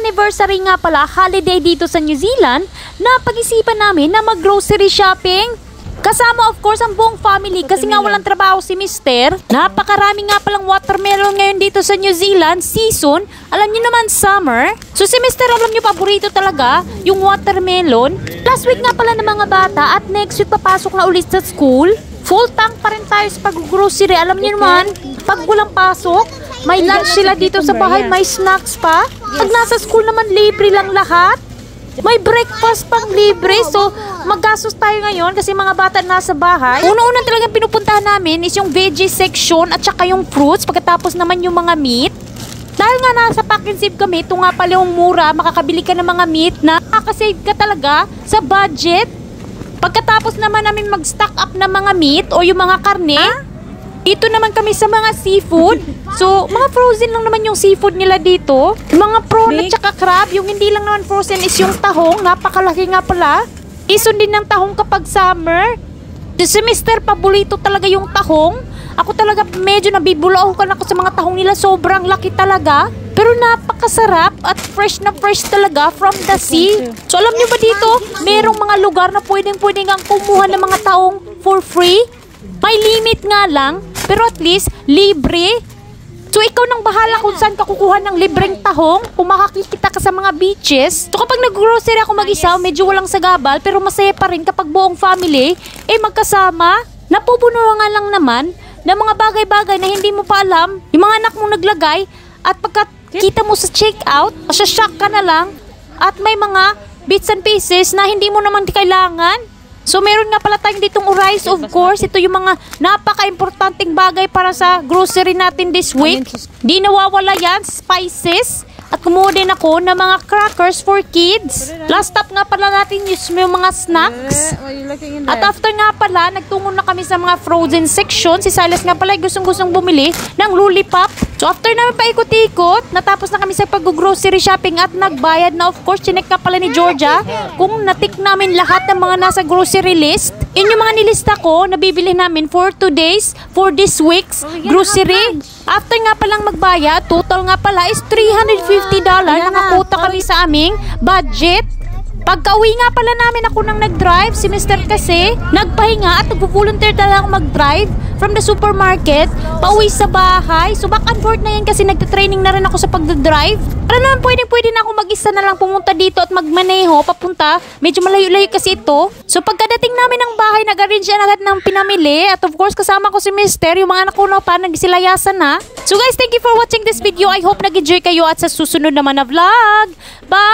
anniversary nga pala, holiday dito sa New Zealand, napag-isipan namin na mag-grocery shopping. Kasama of course ang buong family kasi nga walang trabaho si Mister. Napakarami nga palang watermelon ngayon dito sa New Zealand season. Alam niyo naman summer. So si Mister alam niyo paborito talaga yung watermelon. Last week nga pala ng mga bata at next week papasok na ulit sa school. Full tank pa rin tayo sa pag-grocery. Alam niyo naman, pag walang pasok, may lunch sila dito sa bahay, may snacks pa. Pag nasa school naman libre lang lahat. May breakfast pang libre. So, maggastos tayo ngayon kasi mga bata nasa bahay. Una-una talagang pinupuntahan namin is yung veggie section at saka yung fruits. Pagkatapos naman yung mga meat. Dahil nga nasa pack and save kami, ito nga pala yung mura. Makakabili ka ng mga meat na makakasave ka talaga sa budget. Pagkatapos naman namin mag-stock up ng mga meat o yung mga karne, dito naman kami sa mga seafood. So, mga frozen lang naman yung seafood nila dito. Mga prawn at saka crab. Yung hindi lang naman frozen is yung tahong. Napakalaki nga pala. Ison din ng tahong kapag summer. Si Mister, paborito talaga yung tahong. Ako talaga medyo nabibulaukan ako sa mga tahong nila. Sobrang laki talaga. Pero napakasarap at fresh na fresh talaga from the sea. So, alam nyo ba dito, merong mga lugar na pwedeng kang kumuha ng mga tahong for free? May limit nga lang, pero at least, libre. So, ikaw nang bahala kung saan ka kukuha ng libreng tahong, kung makakikita ka sa mga beaches. So, kapag nag-grocery ako mag-isa, medyo walang sagabal, pero masaya pa rin kapag buong family, magkasama. Napupuno nga lang naman ng mga bagay-bagay na hindi mo pa alam, yung mga anak mong naglagay, at pagkakita mo sa checkout, masya-shock ka na lang, at may mga bits and pieces na hindi mo naman kailangan. So, meron nga pala tayong ditong rice, of course. Ito yung mga napaka-importanting bagay para sa grocery natin this week. Di nawawala yan, spices. At kumuha din ako ng mga crackers for kids. Last stop nga pala natin yung mga snacks. At after nga pala, nagtungo na kami sa mga frozen section. Si Silas nga pala gustong-gustong bumili ng lollipop. So after namin paikot-ikot, natapos na kami sa pag-grocery shopping at nagbayad na. Of course, chinek ka pala ni Georgia kung natik namin lahat ng mga nasa grocery list. Yun yung mga nilista ko na bibili namin for 2 days, for this week's grocery. After nga palang magbayad, total nga pala is $350. Nakakuta kami sa aming budget. Pagka-uwi nga pala namin ako nang nag-drive, si Mister kasi nagpahinga at nag-volunteer talaga ako mag-drive from the supermarket pauwi sa bahay. So back and forth na yan kasi nagte-training na rin ako sa pag-drive. Para naman pwede na ako mag-isa na lang pumunta dito at magmaneho papunta. Medyo malayo-layo kasi ito. So pagkadating namin ng bahay, nag-arrange na agad ng pinamili. At of course kasama ko si Mister, yung mga anak ko na pa nagsilayasan na. So guys, thank you for watching this video. I hope nag-enjoy kayo at sa susunod naman na vlog. Bye!